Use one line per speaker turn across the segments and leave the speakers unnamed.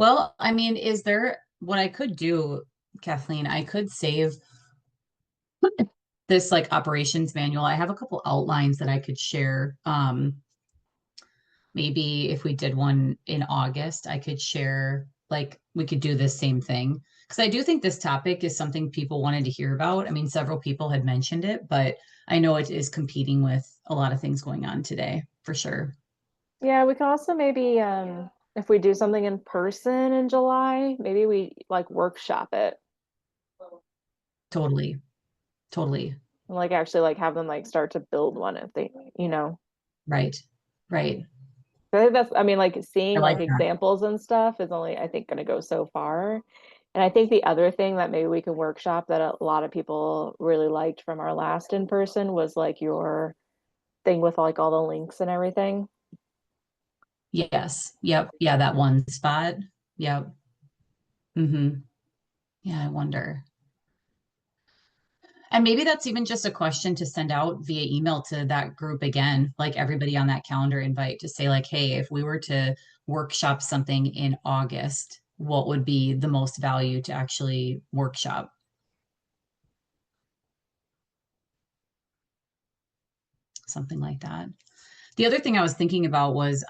Well, I mean, is there what I could do, Kathleen? I could save this like operations manual. I have a couple outlines that I could share. Maybe if we did one in August, I could share, like, we could do the same thing. Because I do think this topic is something people wanted to hear about. I mean, several people had mentioned it, but I know it is competing with a lot of things going on today, for sure.
Yeah, we can also maybe if we do something in person in July, maybe we like workshop it
Totally. Totally.
and like actually like have them like start to build one if they, you know.
Right. Right.
I think that's, I mean, like
I
seeing
like
like
that.
examples and stuff is only, I think, going to go so far. And I think the other thing that maybe we can workshop that a lot of people really liked from our last in person was like your thing with like all the links and everything.
Yes. Yep. Yeah, that one spot. Yep. Mm-hmm. Yeah, I wonder. And maybe that's even just a question to send out via email to that group again, like everybody on that calendar invite to say, like, hey, if we were to workshop something in August, what would be the most value to actually workshop? Something like that. The other thing I was thinking about was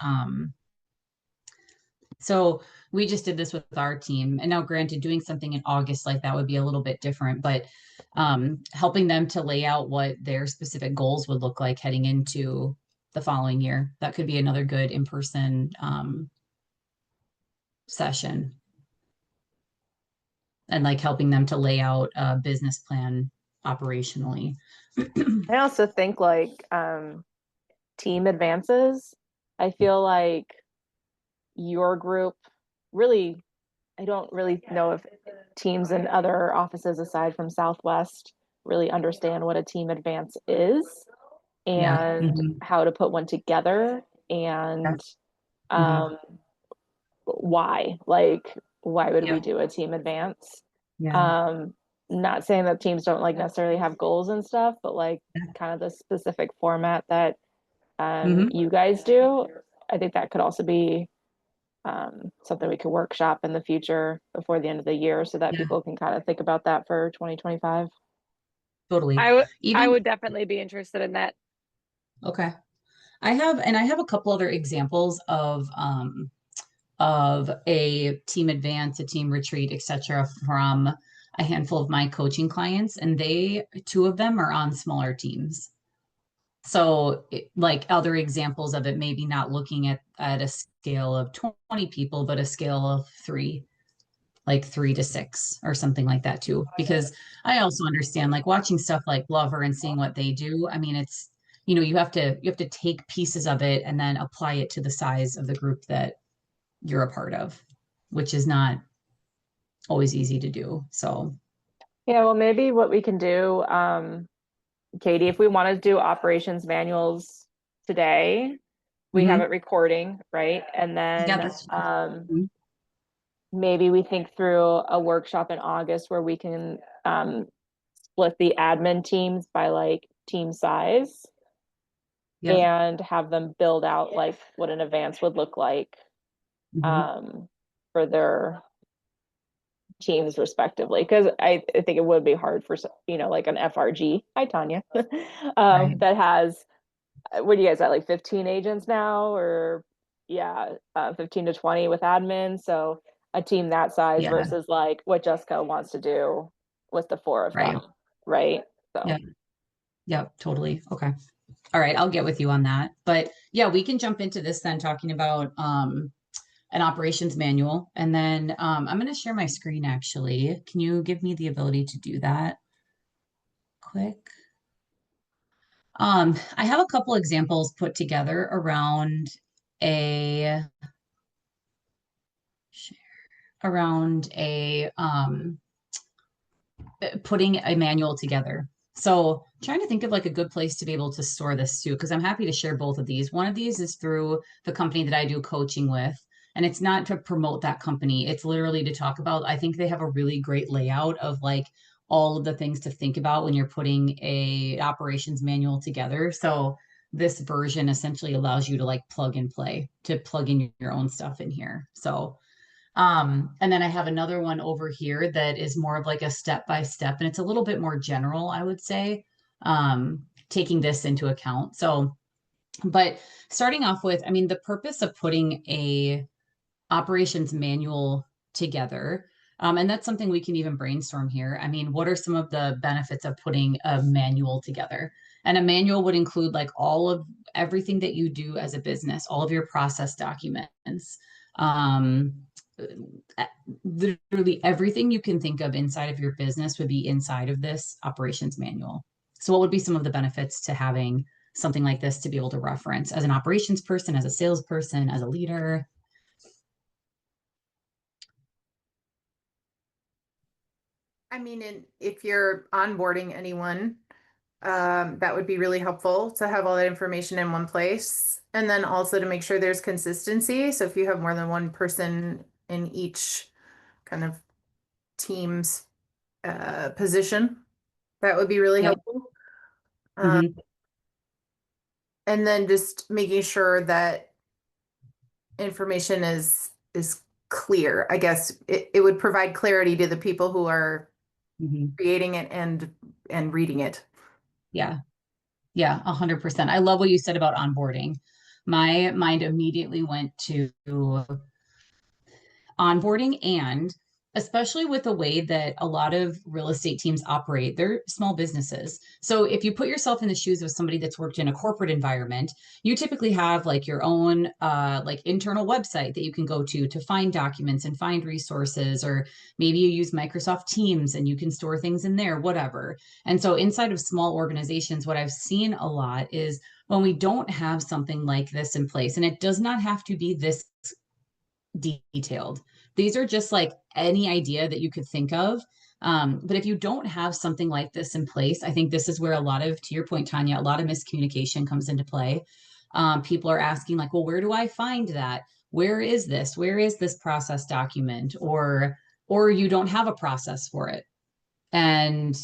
so we just did this with our team. And now, granted, doing something in August like that would be a little bit different, but helping them to lay out what their specific goals would look like heading into the following year. That could be another good in person session and like helping them to lay out a business plan operationally.
I also think like team advances. I feel like your group really, I don't really know if teams in other offices aside from Southwest really understand what a team advance is
Yeah.
and
Hmm.
how to put one together and
Yes. Hmm.
um, why. Like, why would we
Yep.
do a team advance?
Yeah.
Um, Not saying that teams don't like necessarily have goals and stuff, but like kind of the specific format that
Hmm.
you guys do, I think that could also be something we could workshop in the future before the end of the year so that
Yeah.
people can kind of think about that for 2025.
Totally.
I
Even
would definitely be interested in that.
okay. I have a couple other examples of a team advance, a team retreat, etc. from a handful of my coaching clients, and they two of them are on smaller teams. So, like other examples of it, maybe not looking at a scale of 20 people, but a scale of three, like 3 to 6 or something like that too. Because I also understand like watching stuff like Lover and seeing what they do. I mean, it's you have to take pieces of it and then apply it to the size of the group that you're a part of, which is not always easy to do. So,
Yeah, well, maybe what we can do, Katie, if we want to do operations manuals today, we have
mhm.
it recording, right? And
Yeah,
then
that's
maybe we think through a workshop in August where we can split the admin teams by like team size
yep.
and have them build out like what an advance would look like
Hmm.
um, for their teams respectively. Because I think it would be hard for like an FRG. Hi Tanya,
Right.
that has what do you guys at like 15 agents now or yeah 15 to 20 with admin. So a team that size
Yeah.
versus like what Jessica wants to do with the four of
Right.
them, right?
Yeah.
So
Yeah. Totally. Okay. All right. I'll get with you on that. But yeah, we can jump into this then talking about an operations manual. And then I'm going to share my screen actually. Can you give me the ability to do that quick? I have a couple examples put together around a around a putting a manual together. So trying to think of like a good place to be able to store this too, because I'm happy to share both of these. One of these is through the company that I do coaching with. And it's not to promote that company. It's literally to talk about, I think they have a really great layout of like all of the things to think about when you're putting a operations manual together. So this version essentially allows you to like plug and play, to plug in your own stuff in here. So And then I have another one over here that is more of like a step by step, and it's a little bit more general, I would say, taking this into account. So, but starting off with, I mean, the purpose of putting a operations manual together, and that's something we can even brainstorm here. I mean, what are some of the benefits of putting a manual together? And a manual would include like all of everything that you do as a business, all of your process documents, um, literally everything you can think of inside of your business would be inside of this operations manual. So what would be some of the benefits to having something like this to be able to reference as an operations person, as a salesperson, as a leader?
I mean, if you're onboarding anyone, that would be really helpful to have all that information in one place. And then also to make sure there's consistency. So if you have more than one person in each kind of team's position, that would be really
Yep.
helpful. And then just making sure that information is clear. I guess it would provide clarity to the people who are creating it and reading it.
Yeah. Yeah, 100%. I love what you said about onboarding. My mind immediately went to onboarding, and especially with the way that a lot of real estate teams operate, they're small businesses. So if you put yourself in the shoes of somebody that's worked in a corporate environment, you typically have like your own like internal website that you can go to find documents and find resources, or maybe you use Microsoft Teams and you can store things in there, whatever. And so inside of small organizations, what I've seen a lot is when we don't have something like this in place, and it does not have to be this detailed. These are just like any idea that you could think of. But if you don't have something like this in place, I think this is where a lot of, to your point, Tanya, a lot of miscommunication comes into play. People are asking like, well, where do I find that? Where is this? Where is this process document? Or you don't have a process for it. And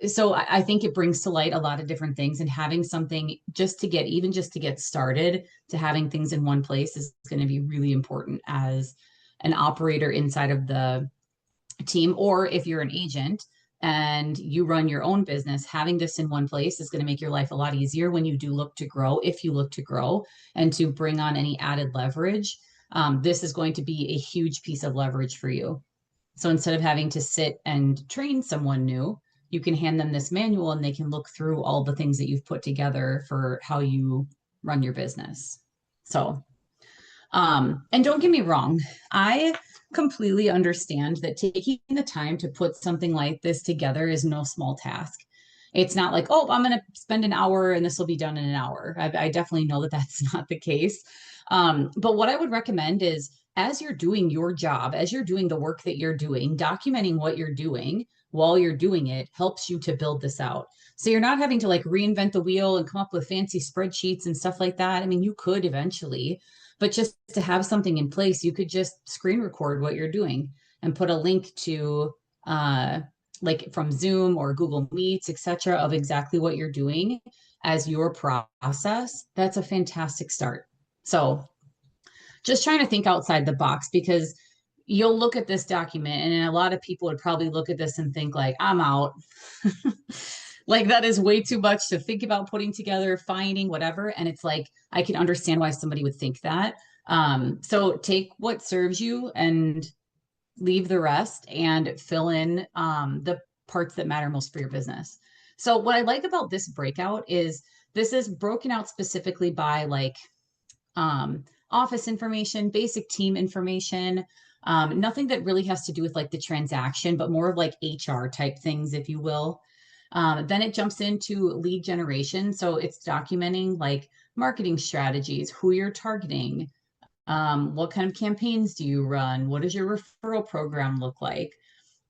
so I think it brings to light a lot of different things, and having something just to get, even just to get started, to having things in one place is going to be really important as an operator inside of the team. Or if you're an agent and you run your own business, having this in one place is going to make your life a lot easier when you do look to grow, if you look to grow and to bring on any added leverage. This is going to be a huge piece of leverage for you. So instead of having to sit and train someone new, you can hand them this manual and they can look through all the things that you've put together for how you run your business. So, and don't get me wrong, I completely understand that taking the time to put something like this together is no small task. It's not like, oh, I'm going to spend an hour and this will be done in an hour. I definitely know that that's not the case. But what I would recommend is, as you're doing your job, as you're doing the work that you're doing, documenting what you're doing while you're doing it helps you to build this out. So you're not having to like reinvent the wheel and come up with fancy spreadsheets and stuff like that. I mean, you could eventually, but just to have something in place, you could just screen record what you're doing and put a link to like from Zoom or Google Meets, etc., of exactly what you're doing as your process. That's a fantastic start. So just trying to think outside the box, because you'll look at this document and a lot of people would probably look at this and think like, I'm out. Like that is way too much to think about putting together, finding whatever. And it's like, I can understand why somebody would think that. So take what serves you and leave the rest and fill in the parts that matter most for your business. So what I like about this breakout is this is broken out specifically by like office information, basic team information, nothing that really has to do with like the transaction, but more of like HR type things, if you will. Then it jumps into lead generation. So it's documenting like marketing strategies, who you're targeting, what kind of campaigns do you run? What does your referral program look like?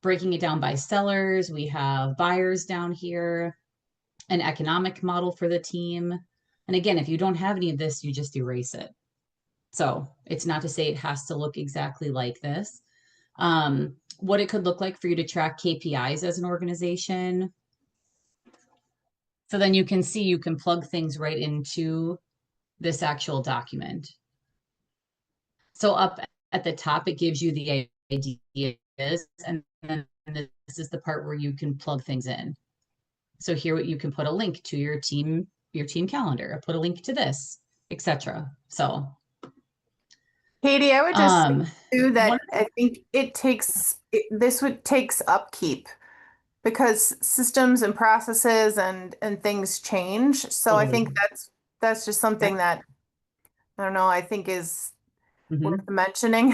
Breaking it down by sellers. We have buyers down here, an economic model for the team. And again, if you don't have any of this, you just erase it. So it's not to say it has to look exactly like this. What it could look like for you to track KPIs as an organization. So then you can see, you can plug things right into this actual document. So up at the top, it gives you the ideas, and then this is the part where you can plug things in. So here you can put a link to your team calendar, put a link to this, etc. So
Katie, I would just say too
one,
that I think this takes upkeep because systems and processes and things change. So I think that's just something that I don't know, I think is worth mentioning.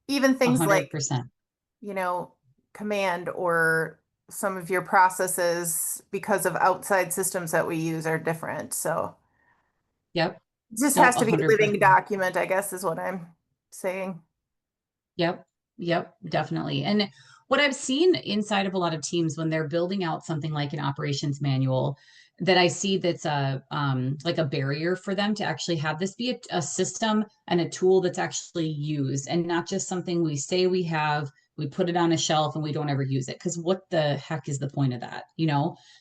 Even things like
100%.
command or some of your processes because of outside systems that we use are different. So
Yep.
it just
No,
has to be a
100%.
living document, I guess is what I'm saying.
Yep. Yep. Definitely. And what I've seen inside of a lot of teams when they're building out something like an operations manual, that I see that's like a barrier for them to actually have this be a system and a tool that's actually used, and not just something we say we have, we put it on a shelf and we don't ever use it. Because what the heck is the point of that?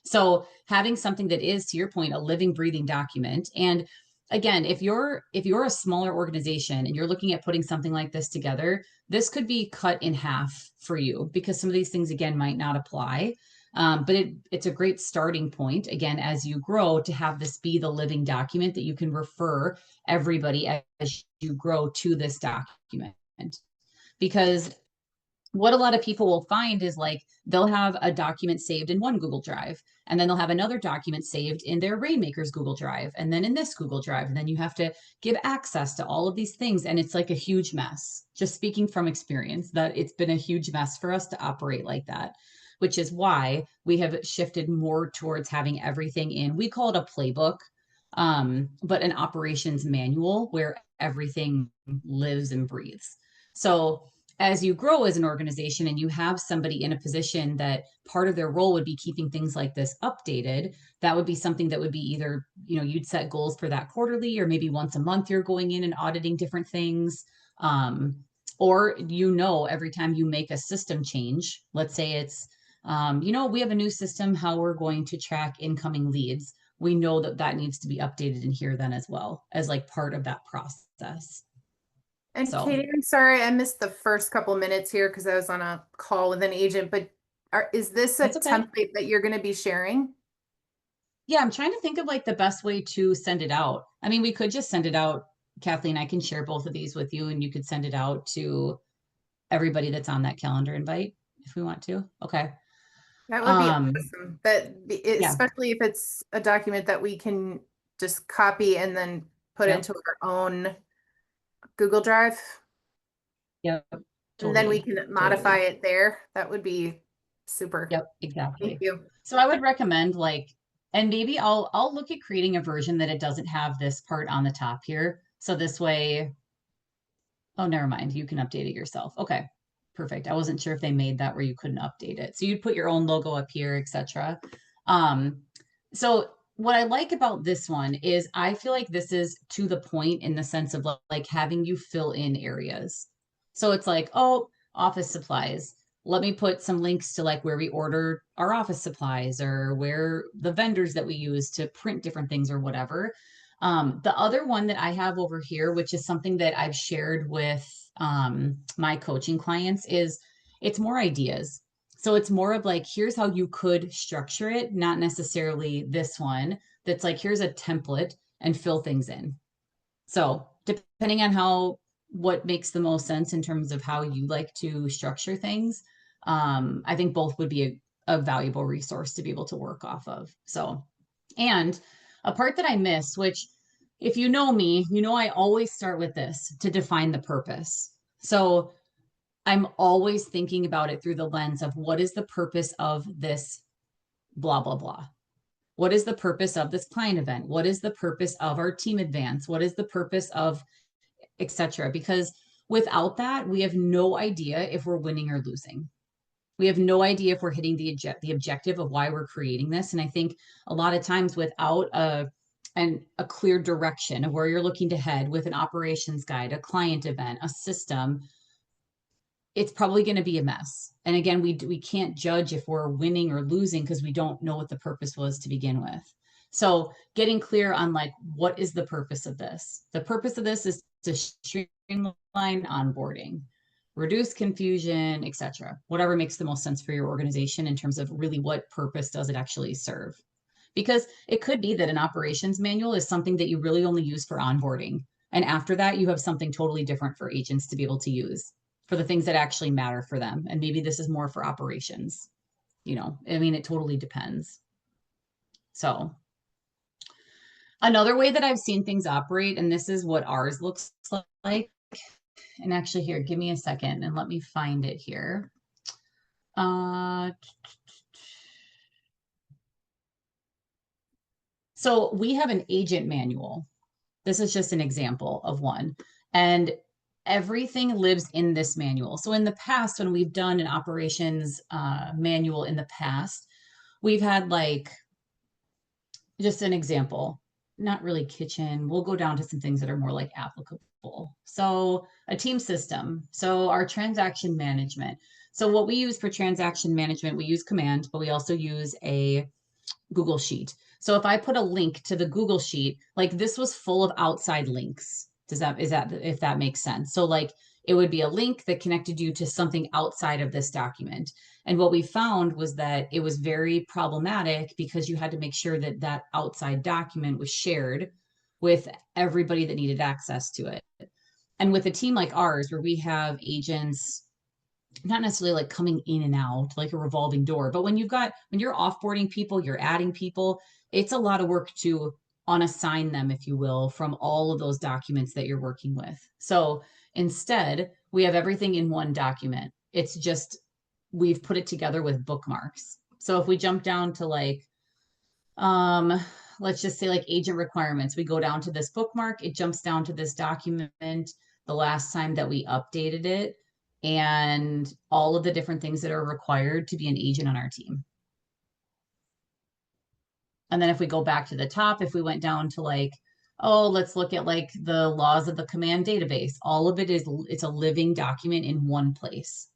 So having something that is, to your point, a living, breathing document. And again, if you're a smaller organization and you're looking at putting something like this together, this could be cut in half for you, because some of these things, again, might not apply. But it's a great starting point, again, as you grow, to have this be the living document that you can refer everybody as you grow to this document. Because what a lot of people will find is, like, they'll have a document saved in one Google Drive, and then they'll have another document saved in their Rainmaker's Google Drive, and then in this Google Drive, and then you have to give access to all of these things, and it's like a huge mess. Just speaking from experience, that it's been a huge mess for us to operate like that, which is why we have shifted more towards having everything in, we call it a playbook, but an operations manual where everything lives and breathes. So as you grow as an organization and you have somebody in a position that part of their role would be keeping things like this updated, that would be something that would be either, you'd set goals for that quarterly, or maybe once a month you're going in and auditing different things. Or, every time you make a system change, let's say it's, we have a new system, how we're going to track incoming leads. We know that needs to be updated in here then, as well as like part of that process.
And
So,
Katie, I'm sorry, I missed the first couple minutes here because I was on a call with an agent, but is this a
That's okay.
template that you're going to be sharing?
Yeah, I'm trying to think of like the best way to send it out. I mean, we could just send it out. Kathleen, I can share both of these with you, and you could send it out to everybody that's on that calendar invite if we want to. Okay.
That would be awesome.
Yeah.
Especially if it's a document that we can just copy and then put
Yep.
into our own Google Drive.
Yep.
And then we
Totally.
can modify it there. That would be super.
Yep, exactly.
Thank you.
So I would recommend, like, and maybe I'll look at creating a version that it doesn't have this part on the top here. So this way, oh, never mind. You can update it yourself. Okay, perfect. I wasn't sure if they made that where you couldn't update it. So you'd put your own logo up here, etc. So what I like about this one is I feel like this is to the point in the sense of like having you fill in areas. So it's like, oh, office supplies. Let me put some links to like where we order our office supplies, or where the vendors that we use to print different things or whatever. The other one that I have over here, which is something that I've shared with my coaching clients, is it's more ideas. So it's more of like, here's how you could structure it, not necessarily this one that's like, here's a template and fill things in. So depending on what makes the most sense in terms of how you like to structure things, I think both would be a valuable resource to be able to work off of. So, and a part that I missed, which if you know me, I always start with this to define the purpose. So I'm always thinking about it through the lens of what is the purpose of this blah, blah, blah. What is the purpose of this client event? What is the purpose of our team advance? What is the purpose of etc.? Because without that, we have no idea if we're winning or losing. We have no idea if we're hitting the objective of why we're creating this. And I think a lot of times without a clear direction of where you're looking to head with an operations guide, a client event, a system, it's probably going to be a mess. And again, we can't judge if we're winning or losing because we don't know what the purpose was to begin with. So getting clear on like, what is the purpose of this? The purpose of this is to streamline onboarding, reduce confusion, etc. Whatever makes the most sense for your organization in terms of really what purpose does it actually serve. Because it could be that an operations manual is something that you really only use for onboarding. And after that, you have something totally different for agents to be able to use for the things that actually matter for them. And maybe this is more for operations. You know, I mean, it totally depends. So another way that I've seen things operate, and this is what ours looks like. And actually here, give me a second and let me find it here. So we have an agent manual. This is just an example of one. And everything lives in this manual. So in the past, when we've done an operations manual in the past, we've had like, just an example, not really kitchen. We'll go down to some things that are more like applicable. So a team system. So our transaction management. So what we use for transaction management, we use Command, but we also use a Google Sheet. So if I put a link to the Google Sheet, like this was full of outside links. If that makes sense? So like it would be a link that connected you to something outside of this document. And what we found was that it was very problematic because you had to make sure that that outside document was shared with everybody that needed access to it. And with a team like ours, where we have agents not necessarily like coming in and out like a revolving door, but when you're offboarding people, you're adding people, it's a lot of work to unassign them, if you will, from all of those documents that you're working with. So instead, we have everything in one document. It's just, we've put it together with bookmarks. So if we jump down to like, let's just say like agent requirements, we go down to this bookmark, it jumps down to this document, the last time that we updated it, and all of the different things that are required to be an agent on our team. And then if we go back to the top, if we went down to like, oh, let's look at like the laws of the command database, all of it's a living document in one place.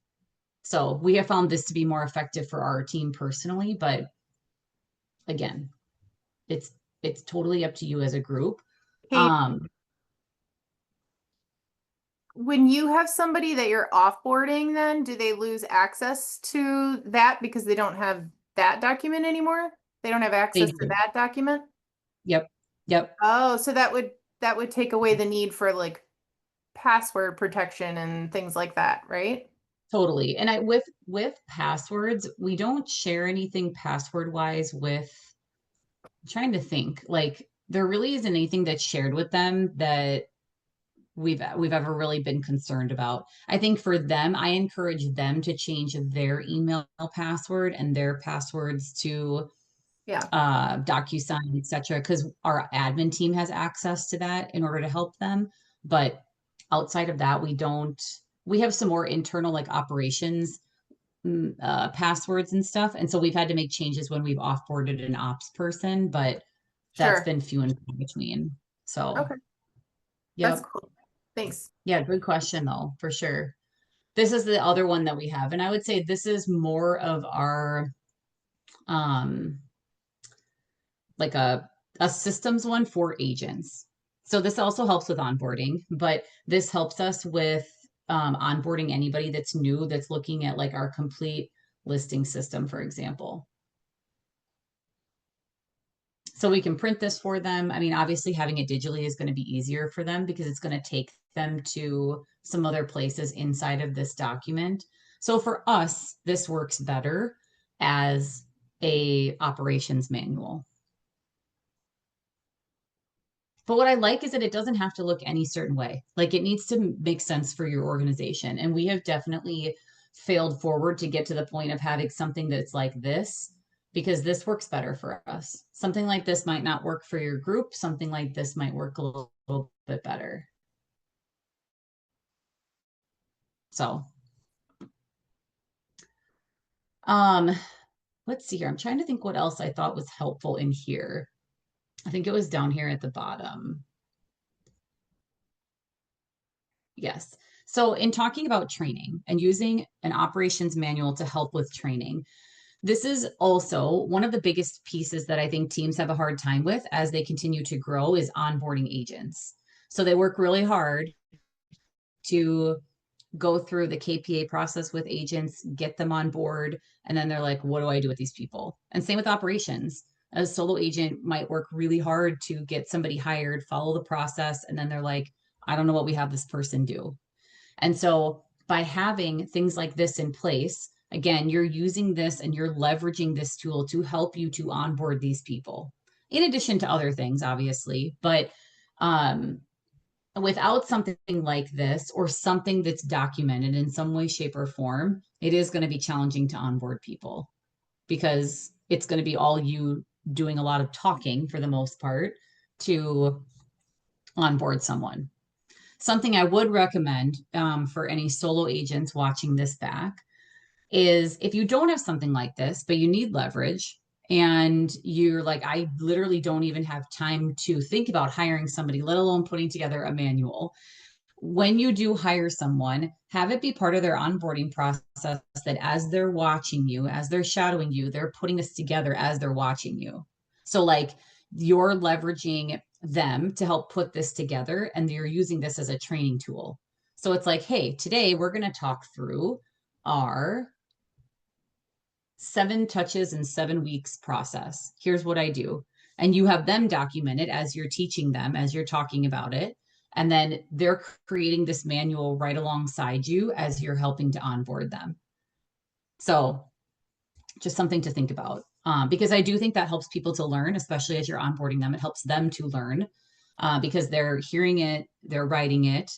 So we have found this to be more effective for our team personally, but again, it's totally up to you as a group.
When you have somebody that you're offboarding, then do they lose access to that because they don't have that document anymore? They don't have access to that document?
Yep.
Oh, so that would take away the need for like password protection and things like that, right?
Totally. And with passwords, we don't share anything password wise with, I'm trying to think, like there really isn't anything that's shared with them that we've ever really been concerned about. I think for them, I encourage them to change their email password and their passwords to DocuSign, etc., because our admin team has access to that in order to help them. But outside of that, we have some more internal like operations passwords and stuff. And so we've had to make changes when we've offboarded an ops person, but that's been few and far between. So
okay.
Yep.
That's cool. Thanks.
Yeah, good question though, for sure. This is the other one that we have. And I would say this is more of our like a systems one for agents. So this also helps with onboarding, but this helps us with onboarding anybody that's new, that's looking at like our complete listing system, for example. So we can print this for them. I mean, obviously having it digitally is going to be easier for them because it's going to take them to some other places inside of this document. So for us, this works better as a operations manual. But what I like is that it doesn't have to look any certain way. Like it needs to make sense for your organization. And we have definitely failed forward to get to the point of having something that's like this, because this works better for us. Something like this might not work for your group. Something like this might work a little bit better. So, let's see here. I'm trying to think what else I thought was helpful in here. I think it was down here at the bottom. Yes. So in talking about training and using an operations manual to help with training, this is also one of the biggest pieces that I think teams have a hard time with as they continue to grow is onboarding agents. So they work really hard to go through the KPA process with agents, get them on board, and then they're like, what do I do with these people? And same with operations. A solo agent might work really hard to get somebody hired, follow the process, and then they're like, I don't know what we have this person do. And so by having things like this in place, again, you're using this and you're leveraging this tool to help you to onboard these people, in addition to other things, obviously. But without something like this or something that's documented in some way, shape, or form, it is going to be challenging to onboard people because it's going to be all you doing a lot of talking for the most part to onboard someone. Something I would recommend for any solo agents watching this back is if you don't have something like this, but you need leverage and you're like, I literally don't even have time to think about hiring somebody, let alone putting together a manual. When you do hire someone, have it be part of their onboarding process that as they're watching you, as they're shadowing you, they're putting this together as they're watching you. So like you're leveraging them to help put this together and you're using this as a training tool. So it's like, hey, today we're going to talk through our 7 touches in 7 weeks process. Here's what I do. And you have them document it as you're teaching them, as you're talking about it. And then they're creating this manual right alongside you as you're helping to onboard them. So just something to think about because I do think that helps people to learn, especially as you're onboarding them. It helps them to learn because they're hearing it, they're writing it.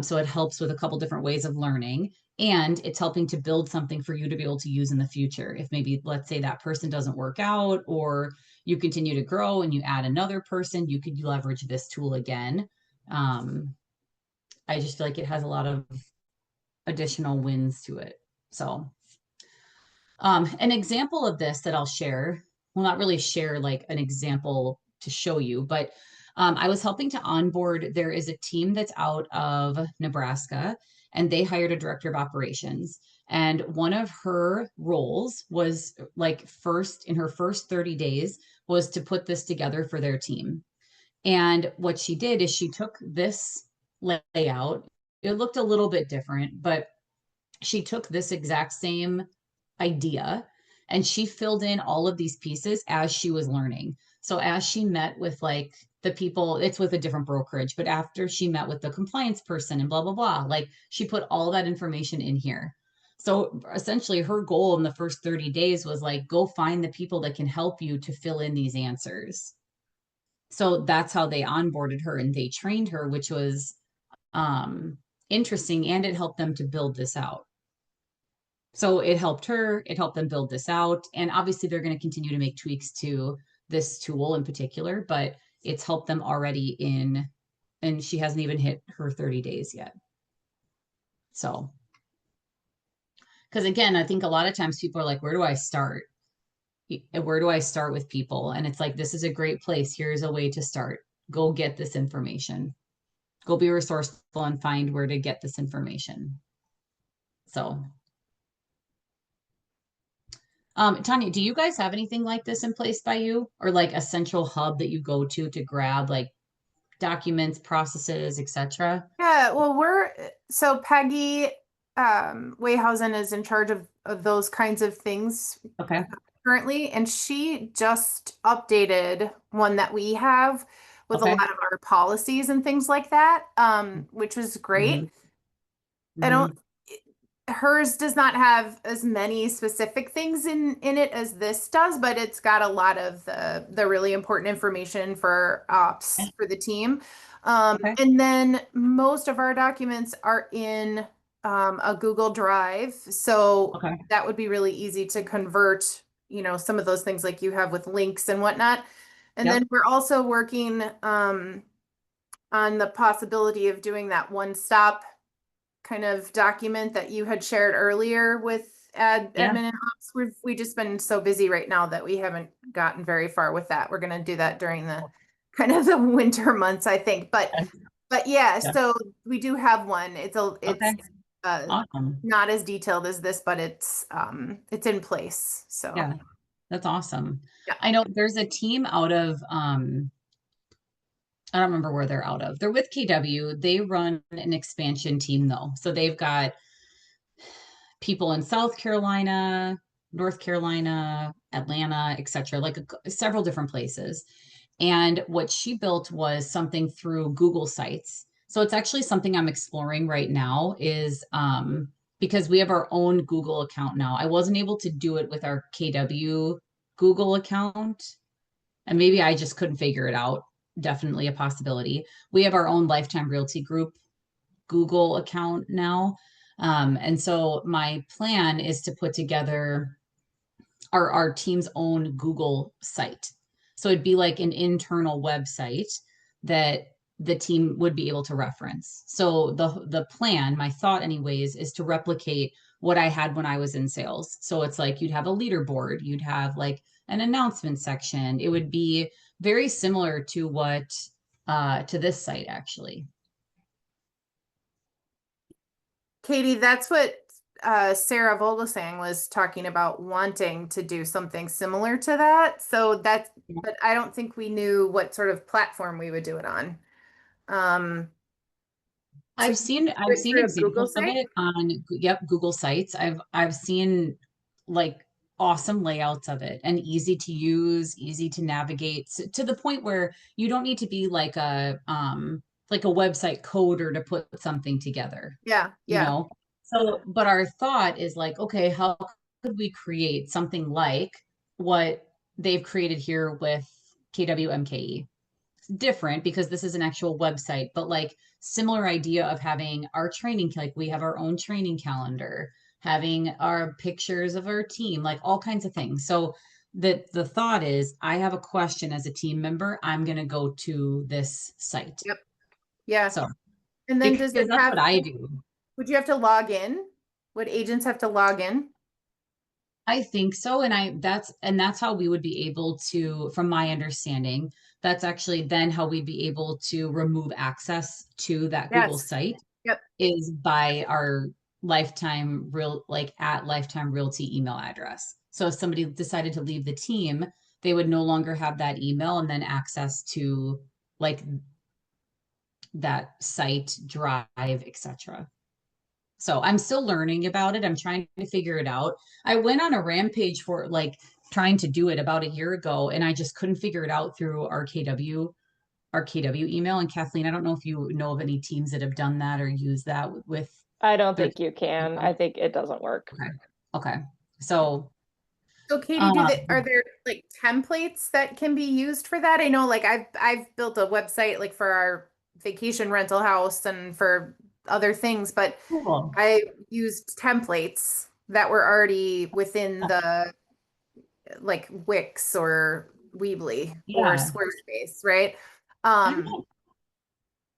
So it helps with a couple different ways of learning. And it's helping to build something for you to be able to use in the future. If maybe, let's say that person doesn't work out or you continue to grow and you add another person, you could leverage this tool again. I just feel like it has a lot of additional wins to it. So an example of this that I'll share, well, not really share like an example to show you, but I was helping to onboard. There is a team that's out of Nebraska and they hired a director of operations. And one of her roles was like in her first 30 days was to put this together for their team. And what she did is she took this layout. It looked a little bit different, but she took this exact same idea and she filled in all of these pieces as she was learning. So as she met with like the people, it's with a different brokerage, but after she met with the compliance person and blah, blah, blah, like she put all that information in here. So essentially her goal in the first 30 days was like, go find the people that can help you to fill in these answers. So that's how they onboarded her and they trained her, which was interesting. And it helped them to build this out. So it helped her, it helped them build this out. And obviously they're going to continue to make tweaks to this tool in particular, but it's helped them already and she hasn't even hit her 30 days yet. So, because again, I think a lot of times people are like, where do I start? Where do I start with people? And it's like, this is a great place. Here's a way to start. Go get this information. Go be resourceful and find where to get this information. So Tanya, do you guys have anything like this in place by you or like a central hub that you go to grab like documents, processes, etc.?
Yeah, well, so Peggy Wayhausen is in charge of those kinds of things
Okay.
currently, and she just updated one that we have with
Okay.
a lot of our policies and things like that, which was great.
Mm-hmm.
I don't, hers does not have as many specific things in it as this does, but it's got a lot of the really important information for ops for the team.
Okay.
And then most of our documents are in a Google Drive, so
Okay.
that would be really easy to convert, some of those things like you have with links and whatnot. And
Yep.
then we're also working on the possibility of doing that one-stop kind of document that you had shared earlier with admin and ops. We've just been so busy right now that we haven't gotten very far with that. We're going to do that during the kind of the winter months, I think. But yeah, so we do have one. It's
Awesome.
not as detailed as this, but it's in place. So
Yeah, that's awesome.
Yeah.
I know there's a team out of I don't remember where they're out of. They're with KW. They run an expansion team though. So they've got people in South Carolina, North Carolina, Atlanta, etc., like several different places. And what she built was something through Google Sites. So it's actually something I'm exploring right now is because we have our own Google account now. I wasn't able to do it with our KW Google account, and maybe I just couldn't figure it out. Definitely a possibility. We have our own Lifetime Realty Group Google account now. And so my plan is to put together our team's own Google site. So it'd be like an internal website that the team would be able to reference. So the plan, my thought anyways, is to replicate what I had when I was in sales. So it's like you'd have a leaderboard, you'd have like an announcement section. It would be very similar to what to this site actually.
Katie, that's what Sarah Vogelsang was talking about, wanting to do something similar to that. So that's, but I don't think we knew what sort of platform we would do it on. So
I've seen
through a Google
examples of
site?
it on Google Sites. I've seen like awesome layouts of it and easy to use, easy to navigate to the point where you don't need to be like a website coder to put something together,
Yeah,
you
yeah.
know? So, but our thought is like, okay, how could we create something like what they've created here with KWMKE? Different because this is an actual website, but like similar idea of having our training, like we have our own training calendar, having our pictures of our team, like all kinds of things. So the thought is I have a question as a team member, I'm going to go to this site.
Yep. Yeah.
So
And then does
because
it
that's
have,
what I do.
would you have to log in? Would agents have to log in?
I think so. And that's how we would be able to, from my understanding, that's actually then how we'd be able to remove access to that Google
Yes.
site
Yep.
is by our lifetime real like at lifetime realty email address. So if somebody decided to leave the team, they would no longer have that email and then access to like that site, drive, etc. So I'm still learning about it. I'm trying to figure it out. I went on a rampage for like trying to do it about a year ago and I just couldn't figure it out through our KW email. And Kathleen, I don't know if you know of any teams that have done that or used that with
I don't
their
think you can. I think it doesn't work.
okay. Okay. So
So Katie,
um
are there like templates that can be used for that? I know like I've built a website like for our vacation rental house and for other things, but
cool.
I used templates that were already within the like Wix or Weebly or
Yeah.
Squarespace, right?
I'm
Um,
not,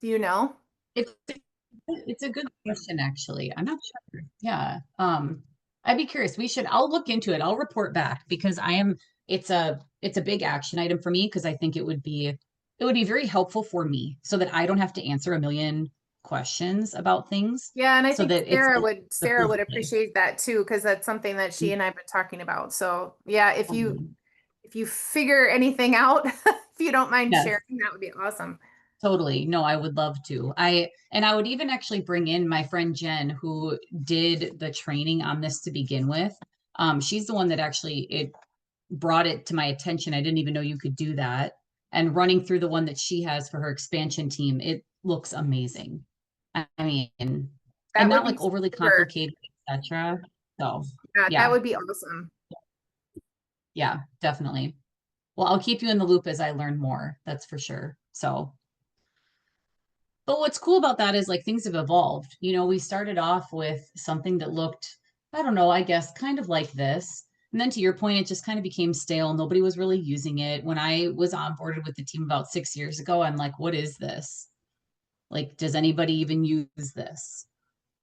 do you know?
it's it's a good question actually. I'm not sure. Yeah. I'd be curious. I'll look into it. I'll report back because it's a big action item for me because I think it would be very helpful for me so that I don't have to answer a million questions about things
Yeah, and I
so
think
that it's the
Sarah would
simple thing.
appreciate that too, because that's something that she and I have been talking about. So yeah, if you figure anything out, if you don't mind
Yes.
sharing, that would be awesome.
Totally. No, I would love to. I would even actually bring in my friend Jen, who did the training on this to begin with. She's the one that actually it brought it to my attention. I didn't even know you could do that. And running through the one that she has for her expansion team, it looks amazing. I mean, and
That would
not
be
like overly
super.
complicated, etc. So
Yeah, that
yeah,
would be awesome.
yeah, definitely. Well, I'll keep you in the loop as I learn more. That's for sure. So but what's cool about that is like things have evolved. You know, we started off with something that looked, I don't know, I guess kind of like this. And then to your point, it just kind of became stale. Nobody was really using it. When I was onboarded with the team about 6 years ago, I'm like, what is this? Like, does anybody even use this?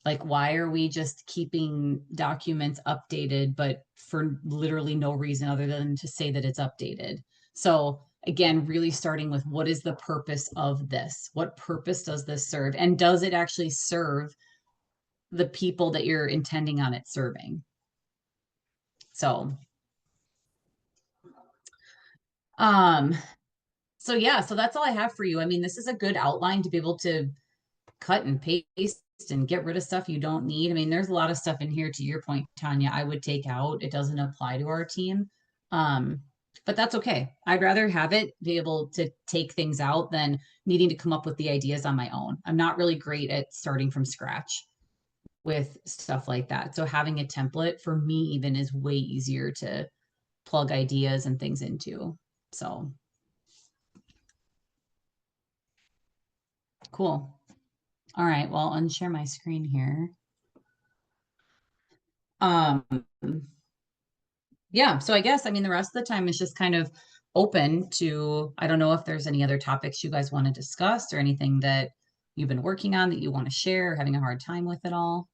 Like, why are we just keeping documents updated, but for literally no reason other than to say that it's updated? So, again, really starting with what is the purpose of this? What purpose does this serve? And does it actually serve the people that you're intending on it serving? So, um, So yeah, so that's all I have for you. I mean, this is a good outline to be able to cut and paste and get rid of stuff you don't need. I mean, there's a lot of stuff in here, to your point, Tanya, I would take out. It doesn't apply to our team. Um, but that's okay. I'd rather have it be able to take things out than needing to come up with the ideas on my own. I'm not really great at starting from scratch with stuff like that. So having a template for me even is way easier to plug ideas and things into. So cool. All right, well, I'll unshare my screen here. Yeah, so I guess, I mean, the rest of the time is just kind of open to, I don't know if there's any other topics you guys want to discuss or anything that you've been working on that you want to share, having a hard time with it all.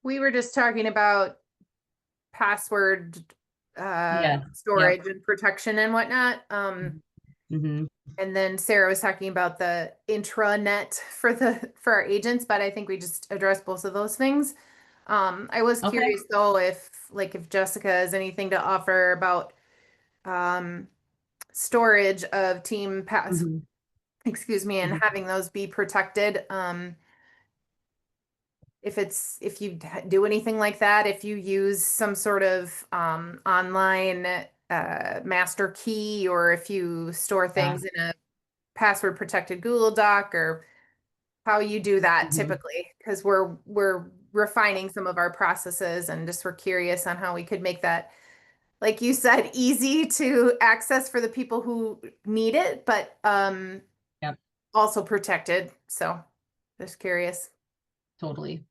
We were just talking about password
Yeah.
storage and protection and whatnot.
Mm-hmm.
And then Sarah was talking about the intranet for our agents, but I think we just addressed both of those things. I was
Okay.
curious though if Jessica has anything to offer about storage of team pass,
Mm-hmm.
excuse me, and
Mhm.
having those be protected. If you do anything like that, if you use some sort of online master key, or if you store
Yeah.
things in a password protected Google Doc, or how you do that
Mhm.
typically, because we're refining some of our processes and just we're curious on how we could make that, like you said, easy to access for the people who need it, but
Yep,
also protected. So just curious.
totally.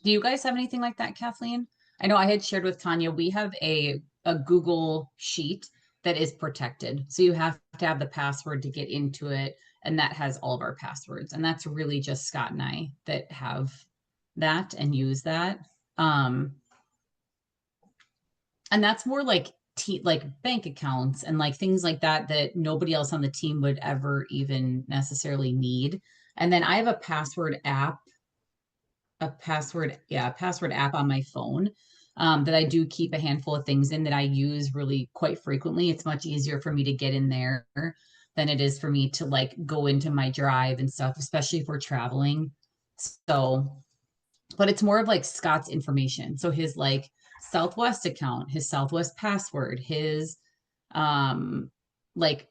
Do you guys have anything like that, Kathleen? I know I had shared with Tanya, we have a Google sheet that is protected. So you have to have the password to get into it. And that has all of our passwords. And that's really just Scott and I that have that and use that. And that's more like like bank accounts and like things like that that nobody else on the team would ever even necessarily need. And then I have a password app on my phone that I do keep a handful of things in that I use really quite frequently. It's much easier for me to get in there than it is for me to like go into my drive and stuff, especially if we're traveling. So, but it's more of like Scott's information. So his like Southwest account, his Southwest password, his like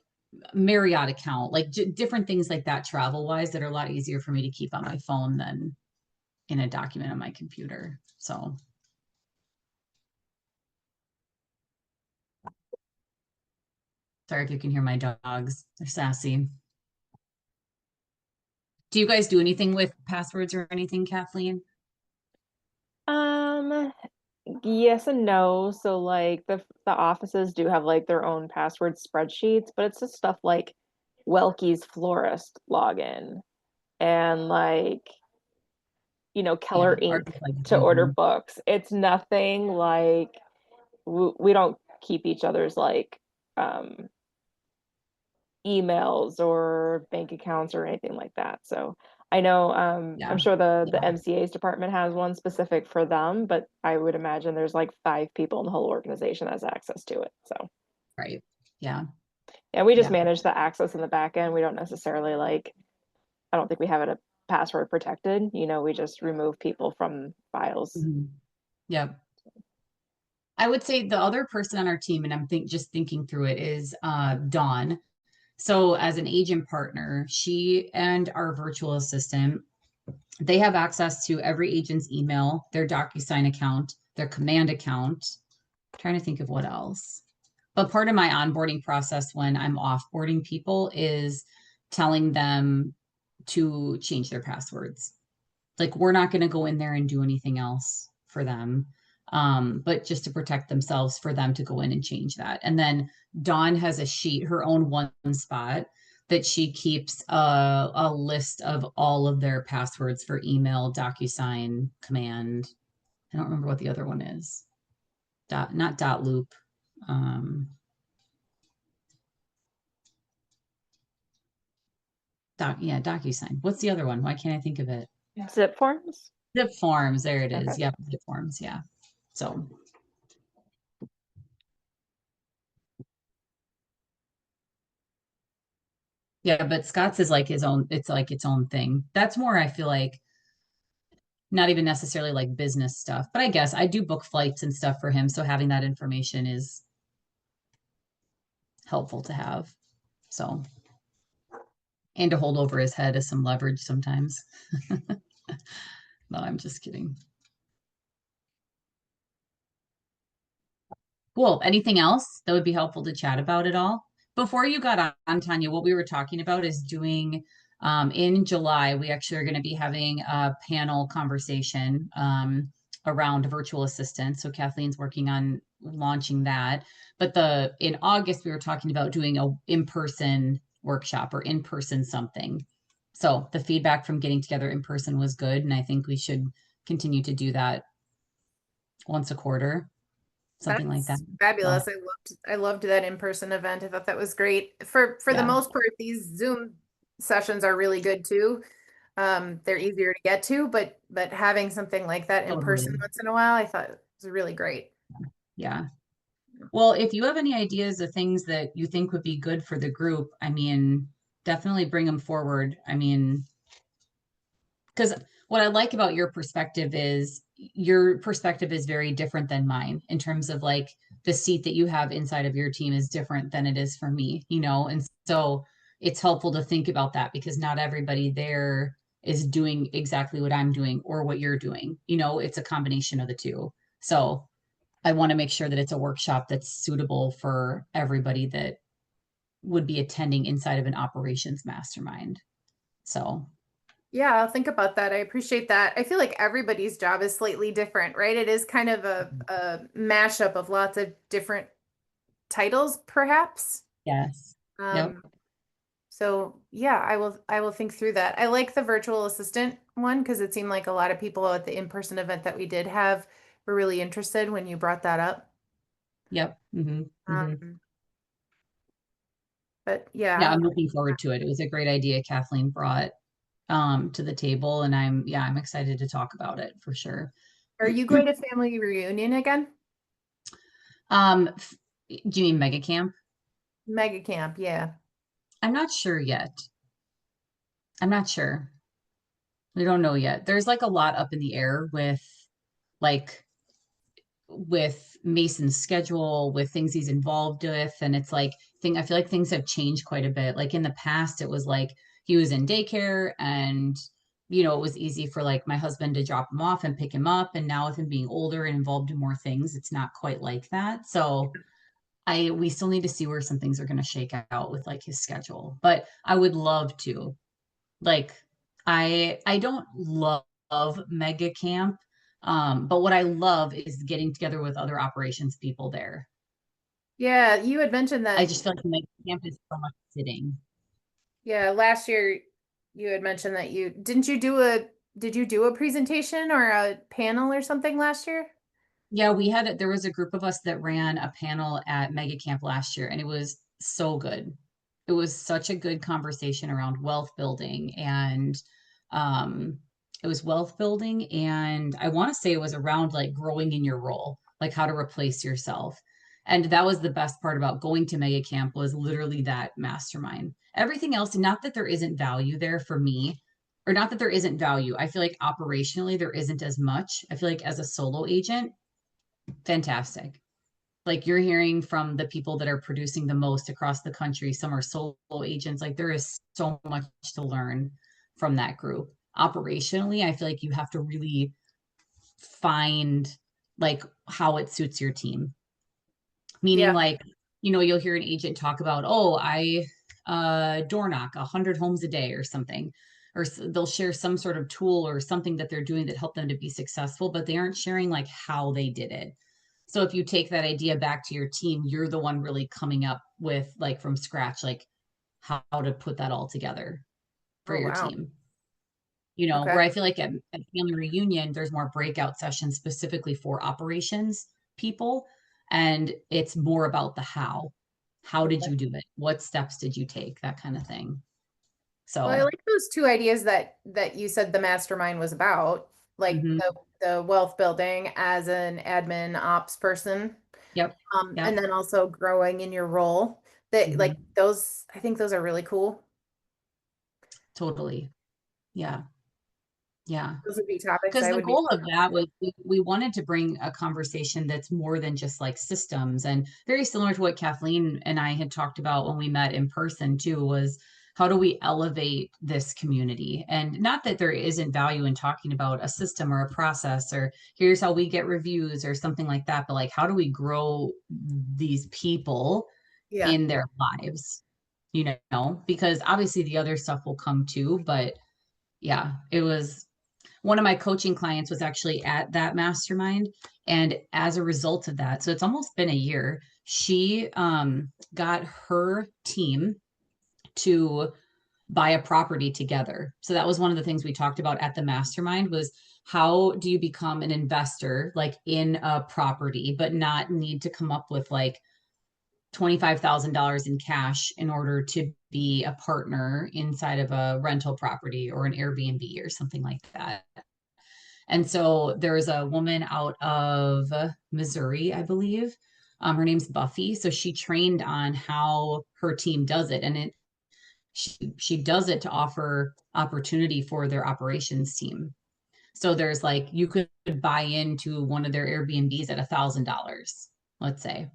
Marriott account, like different things like that travel wise that are a lot easier for me to keep on my phone than in a document on my computer. So sorry if you can hear my dogs. They're sassy. Do you guys do anything with passwords or anything, Kathleen?
Yes and no. So like the offices do have like their own password spreadsheets, but it's just stuff like Welky's florist login and like
Yeah,
Keller
or
Inc.
just like
to order
mhm.
books. It's nothing like we don't keep each other's like um emails or bank accounts or anything like that. So I know I'm
Yeah,
sure the
yeah,
MCA's department has one specific for them, but I would imagine there's like 5 people in the whole organization that has access to it. So
right. Yeah,
yeah, we just
yeah.
manage the access in the back end. We don't necessarily like I don't think we have it a password protected. We just remove people from files.
Mhm. Yep. I would say the other person on our team, and I'm just thinking through it, is Dawn. So as an agent partner, she and our virtual assistant, they have access to every agent's email, their DocuSign account, their command account. I'm trying to think of what else. But part of my onboarding process when I'm offboarding people is telling them to change their passwords. Like we're not going to go in there and do anything else for them. But just to protect themselves for them to go in and change that. And then Dawn has a sheet, her own one spot that she keeps a list of all of their passwords for email, DocuSign, command. I don't remember what the other one is. Not dot loop. Um, DocuSign. What's the other one? Why can't I think of it?
Zip forms?
Zip forms. There it
Okay.
is. Yep, zip forms. Yeah. So Yeah, but Scott's is like his own, it's like its own thing. That's more, I feel like, not even necessarily like business stuff, but I guess I do book flights and stuff for him. So having that information is helpful to have. So, and to hold over his head as some leverage sometimes. No, I'm just kidding. Cool. Anything else that would be helpful to chat about at all? Before you got on, Tanya, what we were talking about is doing in July, we actually are going to be having a panel conversation around virtual assistants. So Kathleen's working on launching that. But in August, we were talking about doing a in-person workshop or in-person something. So the feedback from getting together in person was good. And I think we should continue to do that once a quarter, something like that.
That's fabulous.
So,
I loved that in-person event. I thought that was great. For the
yeah.
most part, these Zoom sessions are really good too. They're easier to get to, but having something like that in person
Totally.
once in a while, I thought was really great.
Yeah. Well, if you have any ideas of things that you think would be good for the group, I mean, definitely bring them forward. I mean, because what I like about your perspective is very different than mine in terms of like the seat that you have inside of your team is different than it is for me, and so it's helpful to think about that because not everybody there is doing exactly what I'm doing or what you're doing. It's a combination of the two. So I want to make sure that it's a workshop that's suitable for everybody that would be attending inside of an operations mastermind. So,
Yeah, I'll think about that. I appreciate that. I feel like everybody's job is slightly different, right? It is kind of a mashup of lots of different titles, perhaps.
yes. Yep.
So yeah, I will think through that. I like the virtual assistant one because it seemed like a lot of people at the in-person event that we did have were really interested when you brought that up.
Yep.
Um, but yeah,
Yeah, I'm looking forward to it. It was a great idea Kathleen brought to the table, and I'm excited to talk about it for sure.
are you going to family reunion again?
Do you mean mega camp?
Mega camp, yeah.
I'm not sure yet. I'm not sure. We don't know yet. There's like a lot up in the air like with Mason's schedule, with things he's involved with. And it's like I feel like things have changed quite a bit. Like in the past, it was like he was in daycare and it was easy for like my husband to drop him off and pick him up. And now with him being older and involved in more things, it's not quite like that. So we still need to see where some things are going to shake out with like his schedule. But I would love to. Like I don't love mega camp. But what I love is getting together with other operations people there.
Yeah, you had mentioned
I
that.
just feel like mega camp is so much sitting.
Yeah, last year you had mentioned that did you do a presentation or a panel or something last year?
Yeah, there was a group of us that ran a panel at mega camp last year and it was so good. It was such a good conversation around wealth building and um it was wealth building and I want to say it was around like growing in your role, like how to replace yourself. And that was the best part about going to mega camp was literally that mastermind. Everything else, not that there isn't value there for me, or not that there isn't value. I feel like operationally there isn't as much. I feel like as a solo agent, fantastic. Like you're hearing from the people that are producing the most across the country. Some are solo agents. Like there is so much to learn from that group. Operationally, I feel like you have to really find like how it suits your team. Meaning
Yeah.
like, you'll hear an agent talk about, oh, I door knock 100 homes a day or something. Or they'll share some sort of tool or something that they're doing that helped them to be successful, but they aren't sharing like how they did it. So if you take that idea back to your team, you're the one really coming up with like from scratch, like how to put that all together for
Oh,
your
wow.
team.
Okay.
Where I feel like at family reunion, there's more breakout sessions specifically for operations people. And it's more about the how. How did you do it? What steps did you take? That kind of thing.
Well, I
So,
like those two ideas that you said the mastermind was about, like
mhm.
the wealth building as an admin ops person,
Yep.
and
Yep.
then also growing in your role. That like
Mhm.
those, I think those are really cool.
Totally. Yeah. Yeah.
Those would be topics
Because
I
the
would be.
goal of that was we wanted to bring a conversation that's more than just like systems, and very similar to what Kathleen and I had talked about when we met in person too, was how do we elevate this community? And not that there isn't value in talking about a system or a process or here's how we get reviews or something like that, but like how do we grow these people
Yeah.
in their lives? You know, because obviously the other stuff will come too, but yeah, it was one of my coaching clients was actually at that mastermind. And as a result of that, so it's almost been a year, she got her team to buy a property together. So that was one of the things we talked about at the mastermind was how do you become an investor like in a property, but not need to come up with like $25,000 in cash in order to be a partner inside of a rental property or an Airbnb or something like that. And so there's a woman out of Missouri, I believe. Her name's Buffy. So she trained on how her team does it. And she does it to offer opportunity for their operations team. So there's like you could buy into one of their Airbnbs at $1,000, let's say,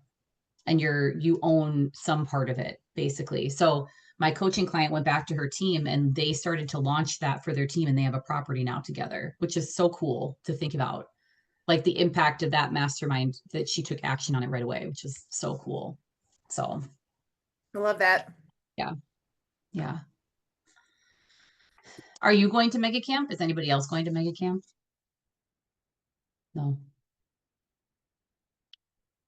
and you own some part of it basically. So my coaching client went back to her team and they started to launch that for their team and they have a property now together, which is so cool to think about. Like the impact of that mastermind that she took action on it right away, which is so cool. So
I love that.
yeah. Yeah. Are you going to mega camp? Is anybody else going to mega camp? No.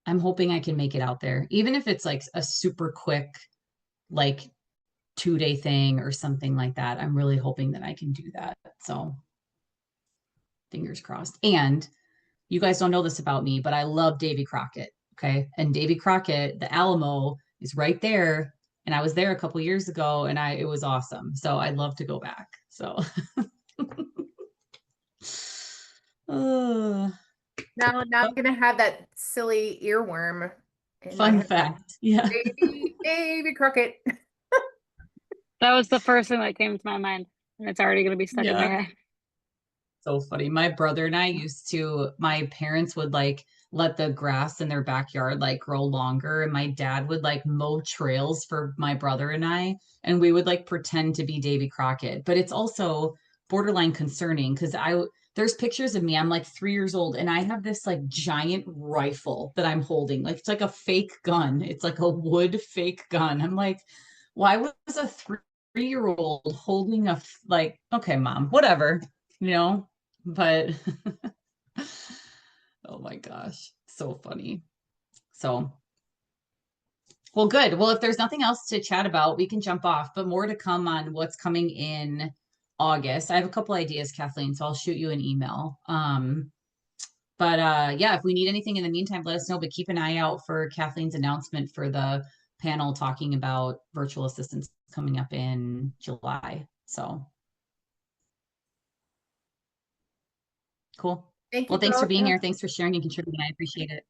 I'm hoping I can make it out there, even if it's like a super quick, like 2-day thing or something like that. I'm really hoping that I can do that. So fingers crossed. And you guys don't know this about me, but I love Davy Crockett. Okay. And Davy Crockett, the Alamo is right there. And I was there a couple years ago and it was awesome. So I'd love to go back. So uh,
Now I'm gonna have that silly earworm in my
fun
head.
fact. Yeah.
Davy Crockett.
That was the first thing that came to my mind, and it's already going to be stuck in my
Yeah.
head.
So funny. My brother and I my parents would like let the grass in their backyard like grow longer. And my dad would like mow trails for my brother and I. And we would like pretend to be Davy Crockett. But it's also borderline concerning because there's pictures of me. I'm like 3 years old and I have this like giant rifle that I'm holding. Like it's like a fake gun. It's like a wood fake gun. I'm like, why was a 3-year-old holding like, okay, mom, whatever, you know? But oh my gosh, so funny. So, well, good. Well, if there's nothing else to chat about, we can jump off, but more to come on what's coming in August. I have a couple ideas, Kathleen, so I'll shoot you an email. But yeah, if we need anything in the meantime, let us know, but keep an eye out for Kathleen's announcement for the panel talking about virtual assistants coming up in July. So cool.
Thank you
Well, thanks for
both.
being
Yeah.
here. Thanks for sharing and contributing. I appreciate it.